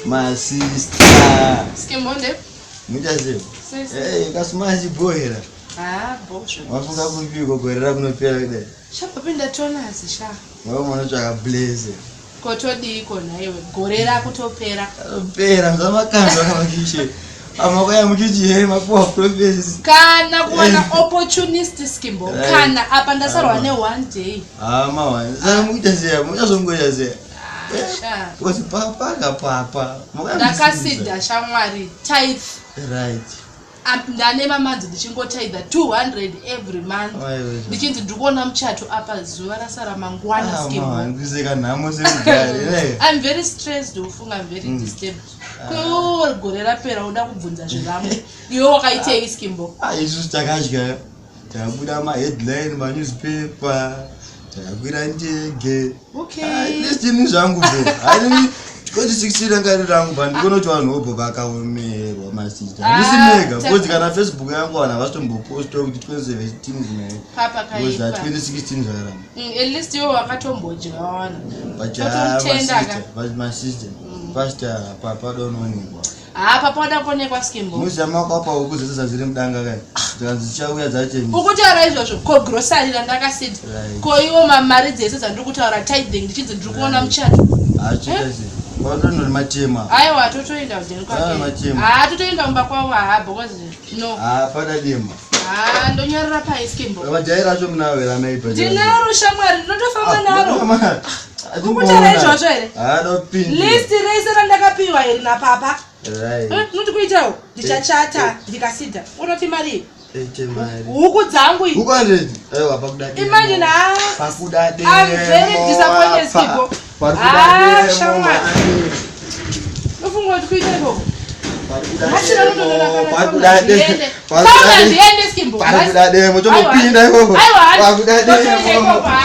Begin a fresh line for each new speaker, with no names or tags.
My sister.
Skimonde.
Muchaziva. Kasimaji bohera.
Bosho.
Wafunga kupiko gorera kunopera kudai.
Chapapinda tona zisha.
Wewe unotsvaka blaze.
Kotodi ikona iwe gorera kutopera.
Pera zvamakandwa kamakishe. Amakwaya muchichi mapuwa profesi.
Kana kuwana opportunist skimbo. Kana apa ndasarwa ne one day.
Mawa. Sasa muchaziva, muchazongoyaziva. Because papa.
Ndakasida shamwari tithe.
Right.
Ndane mamanzi ndichingotaidha 200 every month. Ndichinzi ndikuona muchato apa zuva rasara mangwana skimbo. I'm very stressed ufunga I'm very disturbed. Ko gore rapera uda kubvunza zviramwe. Iwe wakaitei skimbo?
Isusu takadya. Tabuda ma headline ma newspaper. Takwira ndege.
Okay.
Ndini zvangu bro. Hayi kuti 16 ngari rangu bandi kono kuti vanhu obho vakaomerwa masita. Ndisimega because kana Facebook yangu vana vasitomboposta kuti 2017 zvinei.
Papa kai.
Because 2016 zvakaramba.
At least iwe wakatombodya wana.
But my sister. Pastor papa don't know anyone.
Papa wada konekwa skimbo.
Muzama kwapa ukuzesa zviri mudanga kai. Dzichauya dzache.
Ukutaura izvozvo ko grocery randakasida. Ko iwo mari dzese dzandiri kutaura tithing ndichidzi ndiri kuona muchato.
Achikazi. Kwatonori matema.
Aiwa totoenda kudeni kwake. Totoenda kumba kwawo because no.
Pada dema.
Ndonyorera pai skimbo.
Vajaira cho munawe ramaipa.
Ndinaro shamwari ndotofamba naro. Ukutaura izvozvo here?
Dopinda.
List race randakapiwa here napapa.
Right.
Noti kuitawo ndichachata ndikasida. Unoti mari?
Mari.
Huku dzangu iyi.
Huku 100. Aiwa pakudade.
Imagine
pakudade.
I'm very disappointed skimbo. Shamwari. Ufunga kuti kuita ikoko.
Pakudade.
Pakudade skimbo.
Pakudade mochopinda ikoko.
Aiwa.
Pakudade.
Pakudade.